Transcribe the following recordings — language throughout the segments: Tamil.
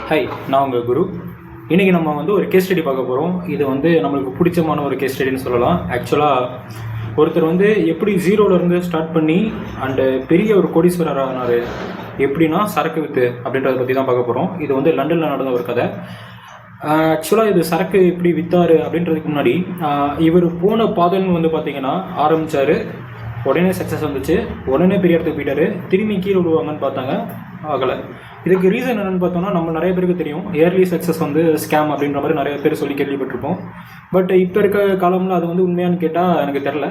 ஹாய், நான் உங்கள் குரு. இன்றைக்கி நம்ம ஒரு கேஸ் ஸ்டடி பார்க்க போகிறோம். இது நம்மளுக்கு பிடிச்சமான ஒரு கேஸ் ஸ்டடின்னு சொல்லலாம். ஆக்சுவலாக ஒருத்தர் எப்படி ஜீரோலேருந்து ஸ்டார்ட் பண்ணி அண்டு பெரிய ஒரு கோடீஸ்வரர் ஆனார், எப்படின்னா சரக்கு வித்து அப்படின்றத பற்றி தான் பார்க்க போகிறோம். இது லண்டனில் நடந்த ஒரு கதை. ஆக்சுவலாக இது சரக்கு எப்படி விற்றாரு அப்படின்றதுக்கு முன்னாடி இவர் போன பாதைன்னு பார்த்தீங்கன்னா ஆரம்பித்தார். உடனே சக்ஸஸ் வந்துச்சு, உடனே பெரிய இடத்துக்கு போயிட்டார். திரும்பி கீழே விடுவாங்கன்னு பார்த்தாங்க, ஆகலை. இதுக்கு ரீசன் என்னென்னு பார்த்தோம்னா, நம்ம நிறைய பேருக்கு தெரியும் ஏர்லி சக்ஸஸ் ஸ்கேம் அப்படின்ற மாதிரி நிறைய பேர் சொல்லி கேள்விப்பட்டிருப்போம். பட் இப்போ இருக்க காலம்ல அது உண்மையானு கேட்டால் எனக்கு தெரில.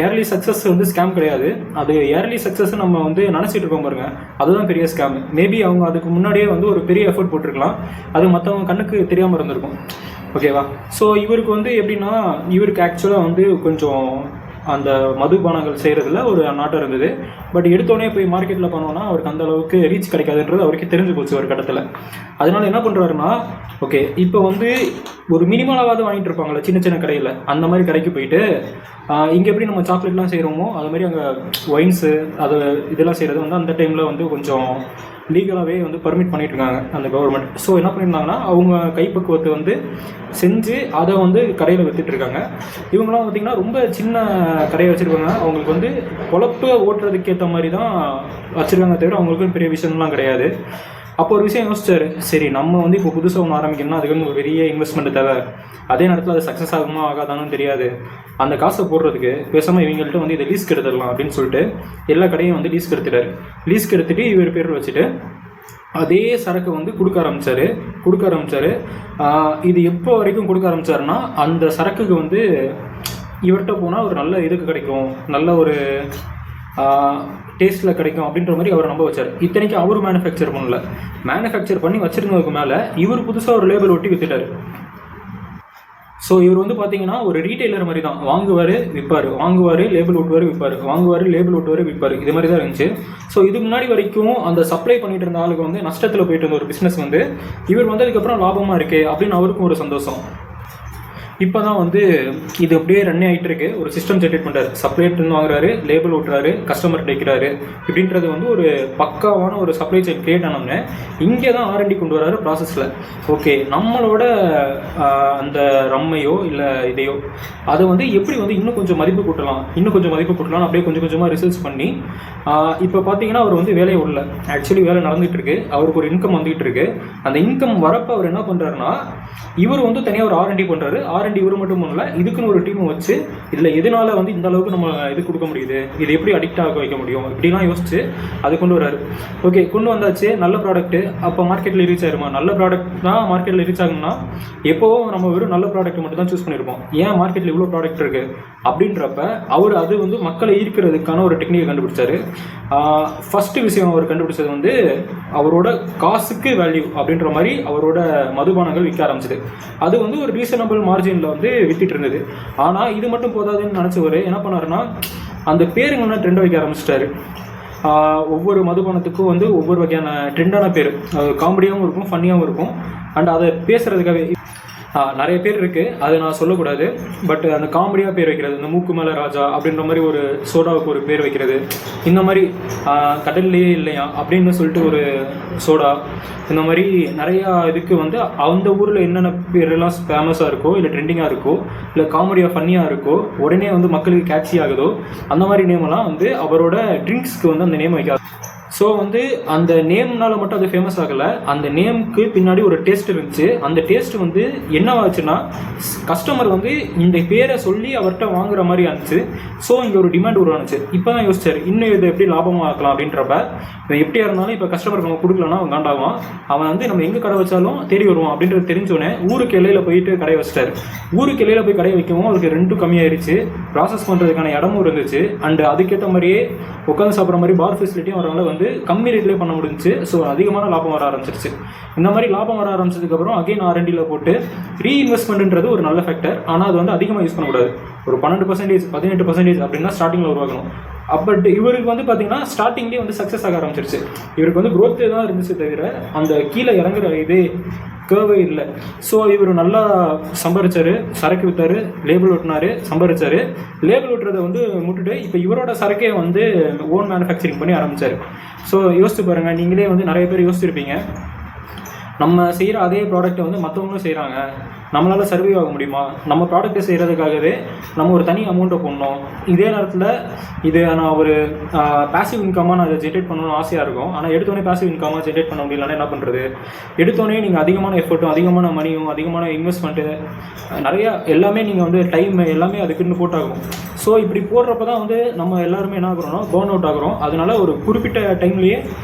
ஏர்லி சக்ஸஸ் ஸ்கேம் கிடையாது. அது ஏர்லி சக்ஸஸ் நம்ம நினச்சிட்டு இருக்கோம் பாருங்க, அதுதான் பெரிய ஸ்கேம். மேபி அவங்க அதுக்கு முன்னாடியே ஒரு பெரிய எஃபர்ட் போட்டிருக்கலாம், அது மற்றவங்க கண்ணுக்கு தெரியாமல் இருந்திருக்கும். ஓகேவா? ஸோ இவருக்கு எப்படின்னா, இவருக்கு ஆக்சுவலாக கொஞ்சம் அந்த மதுபானங்கள் செய்கிறதுல ஒரு நாட்டம் இருந்தது. பட் எடுத்தோடனே போய் மார்க்கெட்டில் பண்ணோன்னா அவருக்கு அந்த அளவுக்கு ரீச் கிடைக்காதுன்றது அவருக்கு தெரிஞ்சு போச்சு ஒரு கட்டத்தில். அதனால என்ன பண்ணுறாருன்னா, ஓகே இப்போ ஒரு மினிமலாவது வாங்கிட்டு இருப்பாங்களே சின்ன சின்ன கடையில், அந்த மாதிரி கடைக்கு போயிட்டு இங்கே எப்படி நம்ம சாக்லேட்லாம் செய்கிறோமோ அது மாதிரி அங்கே ஒயின்ஸு அது இதெல்லாம் செய்கிறது அந்த டைமில் கொஞ்சம் லீகலாகவே பர்மிட் பண்ணிட்டு இருக்காங்க அந்த கவர்மெண்ட். ஸோ என்ன பண்ணியிருந்தாங்கன்னா, அவங்க கைப்பக்குவத்தை செஞ்சு அதை கடையில் விற்றுட்ருக்காங்க. இவங்களாம் பார்த்திங்கன்னா ரொம்ப சின்ன கடையை வச்சுருக்காங்க. அவங்களுக்கு பொழப்பு ஓட்டுறதுக்கு ஏற்ற மாதிரி தான் வச்சுருக்காங்க, தவிர அவங்களுக்கும் பெரிய விஷயம்லாம் கிடையாது. அப்போ ஒரு விஷயம் யோசிச்சார், சரி நம்ம இப்போ புதுசாக ஒன்று ஆரம்பிக்கணும்னா அதுக்கு ஒரு பெரிய இன்வெஸ்ட்மெண்ட் தேவை. அதே நேரத்தில் அது சக்ஸஸ் ஆகுமா ஆகாதானு தெரியாது. அந்த காசை போடுறதுக்கு பேசாமல் இவங்கள்ட்ட இதை லீஸ்க்கு எடுத்துடலாம் அப்படின்னு சொல்லிட்டு எல்லா கடையும் லீஸ்க்கு எடுத்துட்டார். லீஸ்க்கு எடுத்துகிட்டு இவர் பேர் வச்சுட்டு அதே சரக்கு கொடுக்க ஆரம்பித்தார். இது எப்போ வரைக்கும் கொடுக்க ஆரம்பித்தாருன்னா, அந்த சரக்குக்கு இவர்கிட்ட போனால் ஒரு நல்ல இதுக்கு கிடைக்கும், நல்ல ஒரு டேஸ்ட்டில் கிடைக்கும் அப்படின்ற மாதிரி அவர் நம்ப வச்சார். இத்தனைக்கு அவர் மேனுஃபேக்சர் பண்ணல, மேனுஃபேக்சர் பண்ணி வச்சுருந்ததுக்கு மேலே இவர் புதுசாக ஒரு லேபிள் ஒட்டி விற்றுட்டார். ஸோ இவர் பார்த்தீங்கன்னா ஒரு ரீட்டைலர் மாதிரி தான், வாங்குவார் விற்பார், வாங்குவார் லேபிள் ஒட்டுவார் விற்பார், வாங்குவார் லேபிள் ஒட்டுவார் விற்பார், இது மாதிரி தான் இருந்துச்சு. ஸோ இது முன்னாடி வரைக்கும் அந்த சப்ளை பண்ணிட்டு இருந்த ஆளுக்கு நஷ்டத்தில் போயிட்டு இருந்த ஒரு பிஸ்னஸ் இவர் வந்ததுக்கப்புறம் லாபமாக இருக்கே அப்படின்னு அவருக்கும் ஒரு சந்தோஷம். இப்போ தான் இது அப்படியே ரன் ஆகிட்டு இருக்கு. ஒரு சிஸ்டம் ஜென்ரேட் பண்ணுறாரு, சப்ளைட்டு வாங்குறாரு, லேபிள் ஓட்டுறாரு, கஸ்டமர் டைக்கிறாரு. இப்படின்றது ஒரு பக்காவான ஒரு சப்ளை செயின் கிரியேட் ஆனோம்னு இங்கே தான் ஆர்என்டி கொண்டு வராரு ப்ராசஸில். ஓகே, நம்மளோட அந்த ரம்மையோ இல்லை இதையோ அதை எப்படி இன்னும் கொஞ்சம் மதிப்பு கூட்டலாம், அப்படியே கொஞ்சம் கொஞ்சமாக ரிசர்ச் பண்ணி இப்போ பார்த்தீங்கன்னா அவர் வேலையை உள்ள ஆக்சுவலி வேலை நடந்துகிட்டு இருக்கு, அவருக்கு ஒரு இன்கம் வந்துகிட்டு இருக்கு. அந்த இன்கம் வரப்போ அவர் என்ன பண்ணுறாருன்னா, இவர் தனியாக ஒரு ஆர்என்டி பண்ணுறாரு. ஆர்என்டி இவர் மட்டும் பண்ணல, இதுக்குன்னு ஒரு டீம் வச்சு இதில் எதனால இந்த அளவுக்கு நம்ம இது கொடுக்க முடியுது, இது எப்படி அடிக்ட் ஆக வைக்க முடியும், இப்படிலாம் யோசிச்சு அது கொண்டு வராரு. ஓகே, கொண்டு வந்தாச்சு, நல்ல ப்ராடக்ட்டு. அப்போ மார்க்கெட்டில் ரீச் ஆயிருமா? நல்ல ப்ராடக்ட் தான் மார்க்கெட்டில் ரீச் ஆகும்னா எப்போவும் நம்ம வெறும் நல்ல ப்ராடக்ட் மட்டும் தான் சூஸ் பண்ணியிருப்போம். ஏன் மார்க்கெட்டில் இவ்வளோ ப்ராடக்ட் இருக்குது அப்படின்றப்ப அவர் அது மக்களை ஈர்க்கிறதுக்கான ஒரு டெக்னிக்கை கண்டுபிடிச்சாரு. ஃபஸ்ட்டு விஷயம் அவர் கண்டுபிடிச்சது அவரோட காசுக்கு வேல்யூ அப்படின்ற மாதிரி அவரோட மதுபானங்கள் விற்க ஆரம்பிச்சது. அது ஒரு ரீசனபிள் மார்ஜினில் வித்துட்டு இருந்தது. ஆனால் இது மட்டும் போதாதுன்னு நினச்சவர் என்ன பண்ணாருன்னா, அந்த பேருங்கன்னா ட்ரெண்ட் வைக்க ஆரம்பிச்சிட்டாரு. ஒவ்வொரு மதுபானத்துக்கும் ஒவ்வொரு வகையான ட்ரெண்டான பேர், காமெடியாகவும் இருக்கும், ஃபன்னியாகவும் இருக்கும். அண்ட் அதை பேசுகிறதுக்காகவே நிறைய பேர் இருக்குது, அதை நான் சொல்லக்கூடாது. பட் அந்த காமெடியாக பேர் வைக்கிறது, இந்த மூக்கு மேலே ராஜா அப்படின்ற மாதிரி ஒரு சோடாவுக்கு ஒரு பேர் வைக்கிறது, இந்த மாதிரி கடல்லையே இல்லையா அப்படின்னு சொல்லிட்டு ஒரு சோடா, இந்த மாதிரி நிறையா இதுக்கு அந்த ஊரில் என்னென்ன பேரெல்லாம் ஃபேமஸாக இருக்கோ, இல்லை ட்ரெண்டிங்காக இருக்கோ, இல்லை காமெடியாக ஃபன்னியாக இருக்கோ, உடனே மக்களுக்கு கேட்சி ஆகுதோ, அந்த மாதிரி நேமெல்லாம் அவரோட ட்ரிங்க்ஸ்க்கு அந்த நேம் வைக்காது. ஸோ அந்த நேம்னால மட்டும் அது ஃபேமஸ் ஆகலை, அந்த நேமுக்கு பின்னாடி ஒரு டேஸ்ட் இருந்துச்சு. அந்த டேஸ்ட் என்னவாச்சுன்னா, கஸ்டமர் இந்த பேரை சொல்லி அவர்கிட்ட வாங்குற மாதிரி இருந்துச்சு. ஸோ இங்கே ஒரு டிமாண்ட் உருவானுச்சு. இப்போ தான் யோசிச்சார், இன்னும் இதை எப்படி லாபமாக ஆக்கலாம் அப்படின்றப்ப, இவன் எப்படியா இருந்தாலும் இப்போ கஸ்டமருக்கு நம்ம கொடுக்கலன்னா அவன் காண்டாவான், அவன் நம்ம எங்கே கடை வச்சாலும் தேடி வருவான் அப்படின்றது தெரிஞ்சோடனே ஊருக்கு எல்லையில் போயிட்டு கடை வச்சிட்டாரு. ஊருக்கு எல்லையில் போய் கடை வைக்கவும் அவருக்கு ரெண்டும் கம்மியாயிருச்சு, ப்ராசஸ் பண்ணுறதுக்கான இடமும் இருந்துச்சு. அண்டு அதுக்கேற்ற மாதிரியே உட்காந்து சாப்பிட்ற மாதிரி பார் ஃபெசிலிட்டியும் அவரால் கம்மி ரேட்லேயே பண்ண முடிஞ்சிச்சு. ஸோ அதிகமான லாபம் வர ஆரம்பிச்சிருச்சு. இந்த மாதிரி லாபம் வர ஆரம்பிச்சதுக்கப்புறம் அகைன் ஆர்என்டியில் போட்டு ரீஇன்வெஸ்ட்மெண்ட்ன்றது ஒரு நல்ல ஃபேக்டர். ஆனால் அது அதிகமாக யூஸ் பண்ணக்கூடாது. ஒரு 12%, 18% அப்படின்னா ஸ்டார்டிங்கில் உருவாக்கணும். பட் இவருக்கு பார்த்தீங்கன்னா ஸ்டார்டிங்லேயே சக்ஸஸ் ஆக ஆரம்பிச்சிருச்சு. இவருக்கு க்ரோத் தான் இருந்துச்சு, தவிர அந்த கீழே இறங்குற இதே கேர்வே இல்லை. ஸோ இவர் நல்லா சம்பாதிச்சார், சரக்கு விற்றாரு, லேபிள் ஓட்டினார், சம்பாதிச்சார். லேபிள் ஓட்டுறதை முட்டுட்டு இப்போ இவரோட சரக்கே ஓன் மேனுஃபேக்சரிங் பண்ணி ஆரம்பித்தார். ஸோ யோசிச்சு பாருங்கள், நீங்களே நிறைய பேர் யோசிச்சிருப்பீங்க, நம்ம செய்கிற அதே ப்ராடக்ட்டை வந்து மற்றவங்களும் செய்கிறாங்க, நம்மளால் சர்வே ஆக முடியுமா, நம்ம ப்ராடக்ட்டை செய்கிறதுக்காகவே நம்ம ஒரு தனி அமௌண்ட்டை போடணும். இதே நேரத்தில் இது நான் ஒரு பேசிவ் இன்கமாக நான் இதை ஜென்ரேட் பண்ணணும்னு ஆசையாக இருக்கும். ஆனால் எடுத்தோடனே பேசிவ் இன்கமாக ஜென்ரேட் பண்ண முடியலன்னா என்ன பண்ணுறது? எடுத்தோடனே நீங்கள் அதிகமான எஃபர்ட்டும் அதிகமான மணியும் அதிகமான இன்வெஸ்ட்மெண்ட்டு நிறையா எல்லாமே நீங்கள் வந்து டைம் எல்லாமே அதுக்குன்னு போட்டாகும். ஸோ இப்படி போடுறப்ப தான் வந்து நம்ம எல்லாருமே என்ன ஆகுறோம்னா பர்ன் அவுட் ஆகுறோம். அதனால ஒரு குறிப்பிட்ட டைம்லேயே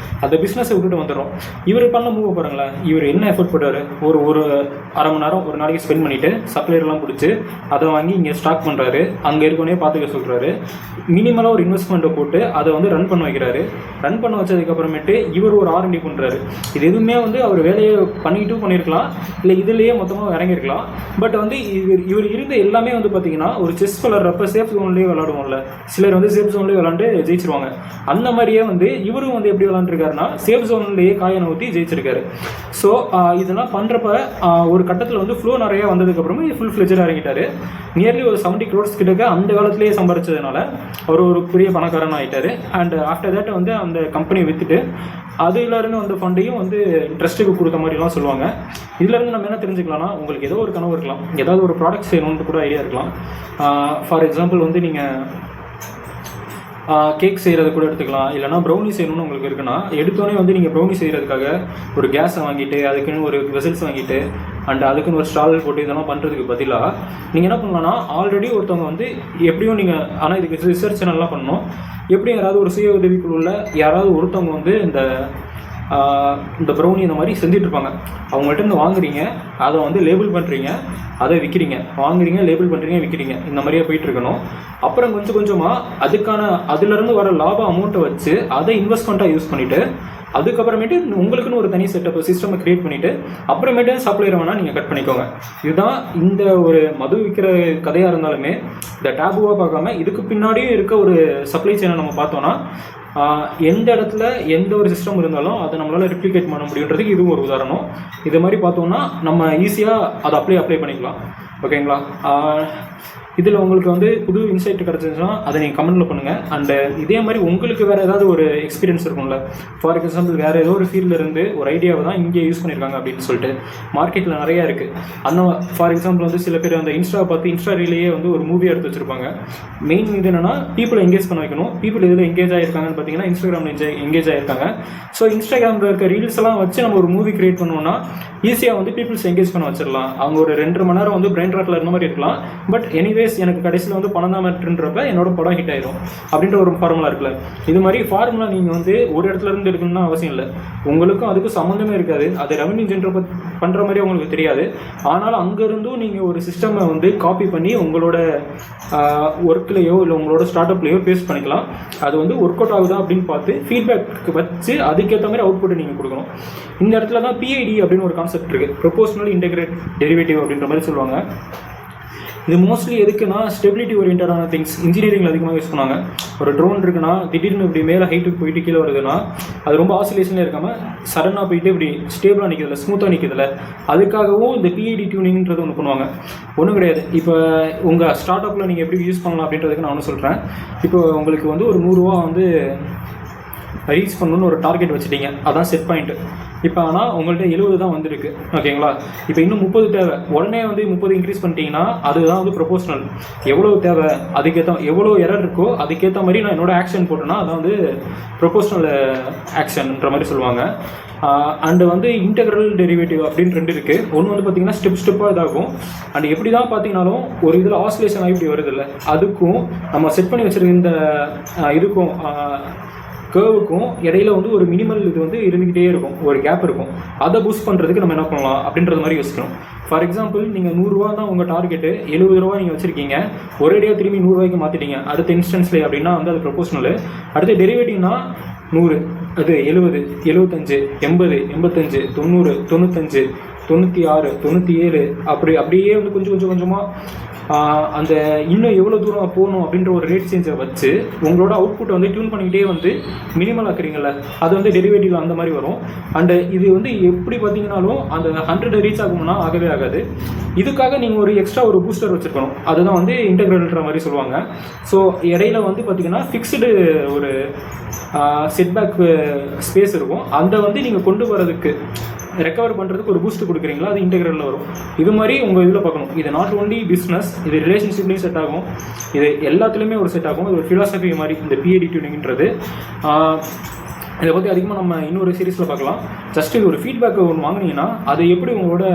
அந்த பிஸ்னஸை விட்டுட்டு வந்துடுறோம். இவர் பண்ண மூவ் பாருங்களேன், இவர் என்ன எஃபர்ட் போட்டார், ஒரு அரை மணி நேரம் ஒரு நாளைக்கு ஸ்பெண்ட் பண்ணிவிட்டு சப்ளையர்லாம் பிடிச்சி அதை வாங்கி இங்கே ஸ்டாக் பண்ணுறாரு, அங்கே இருக்கவனே பார்த்துக்க சொல்கிறாரு, மினிமலாக ஒரு இன்வெஸ்ட்மெண்ட்டை போட்டு அதை வந்து ரன் பண்ண வைக்கிறாரு. ரன் பண்ண வச்சதுக்கப்புறமேட்டு இவர் ஒரு R&D பண்ணுறாரு. இது எதுவுமே வந்து அவர் வேலையை பண்ணியிருக்கலாம், இல்லை இதுலேயே மொத்தமாக இறங்கியிருக்கலாம். பட் வந்து இவர் இருந்த எல்லாமே வந்து பார்த்தீங்கன்னா ஒரு செஸ் விளாட்றப்ப சேஃப் ஜோன்லேயே விளாடுவோம்ல, சிலர் வந்து சேஃப் ஜோன்லேயே விளாண்டு ஜெயிச்சிருவாங்க. அந்த மாதிரியே வந்து இவரும் வந்து எப்படி விளாண்டுருக்காருன்னா சேஃப் ஜோன்லேயே காயை ஊற்றி ஜெயிச்சிருக்காரு. ஸோ இதெல்லாம் பண்ணுறப்ப ஒரு கட்டத்தில் வந்து ஃப்ளோ நிறையா வந்ததுக்கப்புறமா ஃபுல் ஃப்ளெஜராக இறங்கிட்டார். நியர்லி ஒரு 70 crores கிட்டக்க அந்த காலத்திலேயே சம்பாரிச்சதுனால அவர் ஒரு பெரிய பணக்காரன் ஆகிட்டார். அண்ட் ஆஃப்டர் தேட் வந்து அந்த கம்பெனியை விற்றுட்டு அதுலேருந்து வந்த ஃபண்டையும் வந்து ட்ரஸ்ட்டுக்கு கொடுத்த மாதிரிலாம் சொல்லுவாங்க. இதுலேருந்து நம்ம என்ன தெரிஞ்சுக்கலாம்னா, உங்களுக்கு ஏதோ ஒரு கனவு இருக்கலாம், ஏதாவது ஒரு ப்ராடக்ட் செய்யணுன்ட்டு கூட ஐடியா இருக்கலாம். ஃபார் எக்ஸாம்பிள் வந்து நீங்கள் கேக் செய்கிறது கூட எடுத்துக்கலாம், இல்லைனா ப்ரௌனி செய்யணும்னு உங்களுக்கு இருக்குன்னா எடுத்தோடனே வந்து நீங்கள் ப்ரௌனி செய்கிறதுக்காக ஒரு கேஸை வாங்கிட்டு அதுக்குன்னு ஒரு வெசல்ஸ் வாங்கிட்டு அண்ட் அதுக்குன்னு ஒரு ஸ்டால் போட்டு இதெல்லாம் பண்ணுறதுக்கு பதிலாக நீங்கள் என்ன பண்ணலாம்னா, ஆல்ரெடி ஒருத்தவங்க வந்து எப்படியும் நீங்கள் ஆனால் இதுக்கு ரிசர்ச் நல்லா பண்ணணும், எப்படியும் யாராவது ஒரு சுய உதவிக்குள்ள யாராவது ஒருத்தவங்க வந்து இந்த ப்ரௌனி இந்த மாதிரி செஞ்சிட்ருப்பாங்க. அவங்கள்ட்ட இருந்து வாங்குறீங்க, அதை வந்து லேபிள் பண்ணுறீங்க, அதை விற்கிறீங்க, வாங்குறீங்க, லேபிள் பண்ணுறீங்க, விற்கிறீங்க, இந்த மாதிரியே போயிட்டுருக்கணும். அப்புறம் கொஞ்சம் கொஞ்சமாக அதுலேருந்து வர லாப அமௌண்ட்டை வச்சு அதை இன்வெஸ்ட்மெண்ட்டாக யூஸ் பண்ணிவிட்டு அதுக்கப்புறமேட்டு உங்களுக்குன்னு ஒரு தனி செட்டப் சிஸ்டமை க்ரியேட் பண்ணிவிட்டு அப்புறமேட்டு சப்ளையரை வேணால் நீங்கள் கட் பண்ணிக்கோங்க. இதுதான் இந்த ஒரு மது விற்கிற கதையாக இருந்தாலுமே இந்த டேபுவாக பார்க்காம இதுக்கு பின்னாடியும் இருக்க ஒரு சப்ளை செயினை நம்ம பார்த்தோன்னா எந்த இடத்துல எந்த ஒரு சிஸ்டம் இருந்தாலும் அதை நம்மளால் ரெப்ளிகேட் பண்ண முடியுன்றதுக்கு இதுவும் ஒரு உதாரணம். இது மாதிரி பார்த்தோன்னா நம்ம ஈஸியாக அதை அப்ளை பண்ணிக்கலாம். ஓகேங்களா? இதில் உங்களுக்கு வந்து புது இன்சைட் கிடச்சிச்சுன்னா அதை நீங்கள் கமெண்ட்டில் பண்ணுங்கள். அண்டு இதே மாதிரி உங்களுக்கு வேறு ஏதாவது ஒரு எக்ஸ்பீரியன்ஸ் இருக்கும்ல, ஃபார் எக்ஸாம்பிள் வேறு ஏதோ ஒரு ஃபீல்டில் இருந்து ஒரு ஐடியாவை தான் இங்கே யூஸ் பண்ணியிருக்காங்க அப்படின்னு சொல்லிட்டு மார்க்கெட்டில் நிறையா இருக்குது. அந்த ஃபார் எக்ஸாம்பிள் வந்து சில பேர் அந்த இன்ஸ்டா ரீலையே வந்து ஒரு மூவியாக எடுத்து வச்சுருப்பாங்க. மெயின் இது என்னென்னா பீப்புளை எங்கேஜ் பண்ண வைக்கணும். பீப்புள் இதில் எங்கேஜ் ஆகிருக்காங்கன்னு பார்த்தீங்கன்னா இன்ஸ்டாகிராமில் எங்கேஜ் ஆகிருக்காங்க. ஸோ இன்ஸ்டாகிராமில் இருக்க ரீல்ஸ் எல்லாம் வச்சு நம்ம ஒரு மூவி கிரியேட் பண்ணோம்னா ஈஸியாக வந்து பீப்புள்ஸ் எங்கேஜ் பண்ண வச்சிடலாம். அவங்க ஒரு 2.5 மணி நேரம் வந்து பிரெயின் ராட்டில் இருந்த மாதிரி இருக்கலாம். பட் எனிவேஸ் எனக்கு கடைசியில் வந்து பணம் தான் மேட்ருன்றப்ப என்னோட படம் ஹிட் ஆயிடும் அப்படின்ற ஒரு ஃபார்முலா இருக்குல்ல. இது மாதிரி ஃபார்முலா நீங்கள் வந்து ஒரு இடத்துல இருந்து எடுக்கணும்னு அவசியம் இல்லை. உங்களுக்கும் அதுக்கும் சம்மந்தமே இருக்காது. அது ரெவன்யூ ஜென்ரேட் பண்ணுற மாதிரி உங்களுக்கு தெரியாது. ஆனால் அங்கேருந்தும் நீங்கள் ஒரு சிஸ்டமை வந்து காப்பி பண்ணி உங்களோட ஒர்க்லேயோ இல்லை உங்களோட ஸ்டார்ட் அப்லேயோ பேஸ் பண்ணிக்கலாம். அது வந்து ஒர்க் அவுட் ஆகுதா அப்படின்னு பார்த்து ஃபீட்பேக் வச்சு அதுக்கேற்ற மாதிரி அவுட்புட்டை நீங்கள் கொடுக்கணும். இந்த இடத்துல தான் PID அப்படின்னு ஒரு கான்செப்ட் இருக்குது, ப்ரொபோஷனல் இன்டெகிரேட் டெரிவேட்டிவ் அப்படின்ற மாதிரி சொல்லுவாங்க. இது மோஸ்ட்லி எதுக்குன்னா ஸ்டெபிலிட்டி ஓரியன்டான திங்ஸ் இன்ஜினியரிங்கில் அதிகமாக யூஸ் பண்ணுவாங்க. ஒரு ட்ரோன் இருக்குன்னா திடீர்னு இப்படி மேலே ஹைட்டுக்கு போயிட்டு கீழே வருதுன்னா அது ரொம்ப ஆசிலேஷனே இருக்காமல் சடனாக போயிட்டு இப்படி ஸ்டேபிளாக நிற்கிறதில்ல, ஸ்மூத்தாக நிற்கிறதில்ல. அதுக்காகவும் இந்த PID டியூனிங்கிறது ஒன்று பண்ணுவாங்க. ஒன்றும் கிடையாது. இப்போ உங்கள் ஸ்டார்ட் அப்பில் நீங்கள் எப்படி யூஸ் பண்ணலாம் அப்படின்றதுக்கு நான் ஒன்று சொல்கிறேன். இப்போ உங்களுக்கு வந்து ஒரு 100 ரூபா வந்து ரீச் பண்ணணுன்னு ஒரு டார்கெட் வச்சுட்டீங்க, அதான் செட் பாயிண்ட்டு. இப்போ ஆனால் உங்கள்கிட்ட 70 தான் வந்திருக்கு. ஓகேங்களா? இப்போ இன்னும் 30 தேவை. உடனே வந்து 30 இன்க்ரீஸ் பண்ணிட்டீங்கன்னா அதுதான் வந்து ப்ரொபோஷனல். எவ்வளோ தேவை அதுக்கேற்ற எவ்வளோ எரர் இருக்கோ அதுக்கேற்ற மாதிரி நான் என்னோடய ஆக்ஷன் போட்டேன்னா அதான் வந்து ப்ரொபோஷனல் ஆக்ஷன்ன்ற மாதிரி சொல்லுவாங்க. அண்டு வந்து இன்டெக்ரல் டெரிவேட்டிவ் அப்படின்னு 2 இருக்குது. ஒன்று வந்து பார்த்திங்கன்னா ஸ்டெப்பாக இதாகும். அண்ட் எப்படி தான் பார்த்தீங்கன்னாலும் ஒரு இதில் ஆசிலேஷன் ஆகி இப்படி வருது இல்லை, அதுக்கும் நம்ம செட் பண்ணி வச்சுருக்க இந்த இதுக்கும் கேர்வுக்கும் இடையில வந்து ஒரு மினிமல் இது வந்து இருந்துக்கிட்டே இருக்கும், ஒரு கேப் இருக்கும். அதை பூஸ்ட் பண்ணுறதுக்கு நம்ம என்ன பண்ணலாம் அப்படின்றது மாதிரி யோசிக்கணும். ஃபார் எக்ஸாம்பிள் நீங்கள் 100 ரூபா தான் உங்கள் டார்கெட்டு, 70 ரூபா நீங்கள் வச்சுருக்கீங்க, ஒரேடியாக திரும்பி 100 ரூபாய்க்கு மாற்றிட்டீங்க அடுத்த இன்ஸ்டன்ஸ்லேயே அப்படின்னா வந்து அது ப்ரொபோஷனல். அடுத்து டெரிவேட்டிவ்னா 100, அது 70, 75, 80, 85, 90, 95, 96, 97 அப்படியே வந்து கொஞ்சம் கொஞ்சமாக அந்த இன்னும் எவ்வளோ தூரம் போகணும் அப்படின்ற ஒரு ரேட் சேஞ்சை வச்சு உங்களோட அவுட்புட்டை வந்து டியூன் பண்ணிக்கிட்டே வந்து மினிமல் ஆக்குறீங்கல்ல, அது வந்து டெரிவேட்டிவ் அந்த மாதிரி வரும். அண்டு இது வந்து எப்படி பார்த்தீங்கன்னாலும் அந்த 100 ரீச் ஆகும்னா ஆகவே ஆகாது. இதுக்காக நீங்கள் ஒரு எக்ஸ்ட்ரா ஒரு பூஸ்டர் வச்சுருக்கணும். அதுதான் வந்து இன்டெகிரல்ன்ற மாதிரி சொல்லுவாங்க. ஸோ இடையில வந்து பார்த்திங்கன்னா ஃபிக்ஸ்டு ஒரு செட்பேக் ஸ்பேஸ் இருக்கும். அதை வந்து நீங்கள் கொண்டு வரதுக்கு ரெக்கவர் பண்ணுறதுக்கு ஒரு பூஸ்ட் கொடுக்குறீங்களா, அது இன்டெகிரலில் வரும். இது மாதிரி உங்கள் இதில் பார்க்கணும். இது நாட் ஒன்லி பிஸ்னஸ், இது ரிலேஷன்ஷிப்லேயும் செட் ஆகும், இது எல்லாத்துலேயுமே ஒரு செட் ஆகும். இது ஒரு ஃபிலாசபி மாதிரி இந்த பிஏடி டியூனிங்கிறது. இதை பற்றி அதிகமாக நம்ம இன்னொரு சீரீஸில் பார்க்கலாம். ஜஸ்ட் இது ஒரு ஃபீட்பேக் ஒன்று வாங்கினீங்கன்னா அதை எப்படி உங்களோட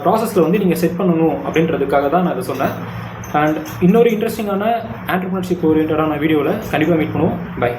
ப்ராசஸில் வந்து நீங்கள் செட் பண்ணணும் அப்படின்றதுக்காக தான் நான் அதை சொன்னேன். அண்ட் இன்னொரு இன்ட்ரெஸ்டிங்கான ஆண்டர்பிரினர்ஷிப் ஓரியன்டான வீடியோவில் கண்டிப்பாக மீட் பண்ணுவோம். பை.